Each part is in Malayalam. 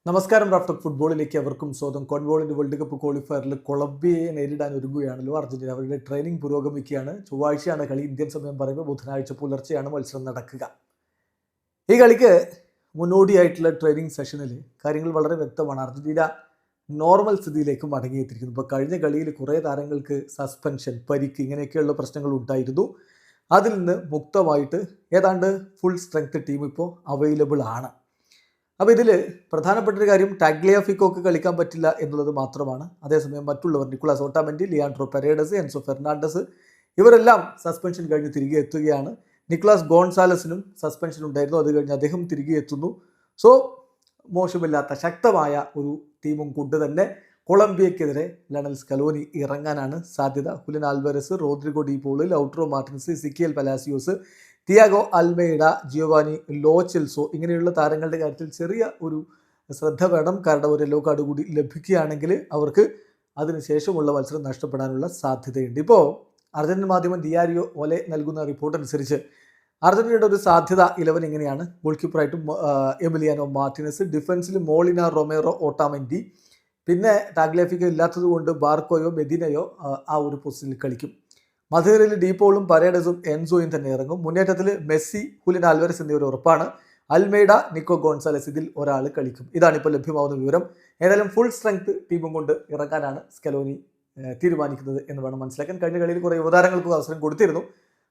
നമസ്കാരം. റാഫ്റ്റോക്ക് ഫുട്ബോളിലേക്ക് അവർക്കും സ്വാഗതം. കോൺബോളിന്റെ വേൾഡ് കപ്പ് ക്വാളിഫയറിൽ കൊളംബിയയെ നേരിടാൻ ഒരുങ്ങുകയാണല്ലോ അർജന്റീന. അവരുടെ ട്രെയിനിങ് പുരോഗമിക്കുകയാണ്. ചൊവ്വാഴ്ചയാണ് കളി. ഇന്ത്യൻ സമയം പറയുമ്പോൾ ബുധനാഴ്ച പുലർച്ചെയാണ് മത്സരം നടക്കുക. ഈ കളിക്ക് മുന്നോടിയായിട്ടുള്ള ട്രെയിനിങ് സെഷനിൽ കാര്യങ്ങൾ വളരെ വ്യക്തമാണ്. അർജന്റീന നോർമൽ സ്ഥിതിയിലേക്ക് മടങ്ങിയെത്തിയിരിക്കുന്നു. ഇപ്പോൾ കഴിഞ്ഞ കളിയിൽ കുറേ താരങ്ങൾക്ക് സസ്പെൻഷൻ, പരിക്ക് ഇങ്ങനെയൊക്കെയുള്ള പ്രശ്നങ്ങൾ ഉണ്ടായിരുന്നു. അതിൽ നിന്ന് മുക്തമായിട്ട് ഏതാണ്ട് ഫുൾ സ്ട്രെങ്ത് ടീം ഇപ്പോൾ അവൈലബിൾ ആണ്. അപ്പോൾ ഇതിൽ പ്രധാനപ്പെട്ടൊരു കാര്യം ടാഗ്ലിയാഫിക്കോക്ക് കളിക്കാൻ പറ്റില്ല എന്നുള്ളത് മാത്രമാണ്. അതേസമയം മറ്റുള്ളവർ Nicolas Otamendi, Leandro Paredes, Enzo Fernandez ഇവരെല്ലാം സസ്പെൻഷൻ കഴിഞ്ഞ് തിരികെ എത്തുകയാണ്. നിക്കോളാസ് ഗോൺസാലസിനും സസ്പെൻഷൻ ഉണ്ടായിരുന്നു. അത് കഴിഞ്ഞ് അദ്ദേഹം തിരികെ എത്തുന്നു. സോ മോശമില്ലാത്ത ശക്തമായ ഒരു ടീമും കൊണ്ട് തന്നെ കൊളംബിയക്കെതിരെ ലണൽ സ്കലോനി ഇറങ്ങാനാണ് സാധ്യത. Julian Alvarez, Rodrigo De Paul, Lautaro Martinez, Ezequiel Palacios, Thiago Almada, Giovani Lo Celso ഇങ്ങനെയുള്ള താരങ്ങളുടെ കാര്യത്തിൽ ചെറിയ ഒരു ശ്രദ്ധ വേണം. കാരണം ഒരു യെല്ലോ കാർഡ് കൂടി ലഭിക്കുകയാണെങ്കിൽ അവർക്ക് അതിനുശേഷമുള്ള മത്സരം നഷ്ടപ്പെടാനുള്ള സാധ്യതയുണ്ട്. ഇപ്പോൾ അർജന്റീൻ മാധ്യമം ദിയാരിയോ ഒലെ നൽകുന്ന റിപ്പോർട്ട് അനുസരിച്ച് അർജന്റീനയുടെ ഒരു സാധ്യത 11 ഇങ്ങനെയാണ്. ഗോൾ കീപ്പറായിട്ടും എമിലിയാനോ മാർട്ടിനസ്, ഡിഫൻസിൽ മോളിന, റൊമേറോ, ഓട്ടാമെൻഡി, പിന്നെ ടാഗ്ലിയാഫിക്കോ ഇല്ലാത്തത് കൊണ്ട് ബാർക്കോയോ മെദിനയോ ആ ഒരു പൊസിഷനിൽ കളിക്കും. മധുരയിൽ ഡീപോളും പരേഡസും എൻസോയും തന്നെ ഇറങ്ങും. മുന്നേറ്റത്തിൽ മെസ്സി, ഹുലിൻ ആൽവരസ് എന്നിവർ ഉറപ്പാണ്. അൽമേഡ, നിക്കോ ഗോൺസാലസ് ഇതിൽ ഒരാൾ കളിക്കും. ഇതാണിപ്പോൾ ലഭ്യമാവുന്ന വിവരം. ഏതായാലും ഫുൾ സ്ട്രെങ്ത് ടീമും കൊണ്ട് ഇറങ്ങാനാണ് സ്കലോനി തീരുമാനിക്കുന്നത് എന്ന് വേണം മനസ്സിലാക്കാൻ. കഴിഞ്ഞ കളിയിൽ കുറേ യുവതാരങ്ങൾക്ക് അവസരം കൊടുത്തിരുന്നു.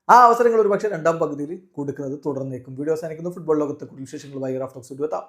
ആ അവസരങ്ങൾ ഒരുപക്ഷെ രണ്ടാം പകുതിയിൽ കൊടുക്കുന്നത് തുടർന്നേക്കും. വീഡിയോ അവസാനിക്കുന്നു. ഫുട്ബോൾ ലോകത്തെ കൂടുതൽ വിശേഷങ്ങളുമായി റാഫ്റ്റോക്സ് എത്താം.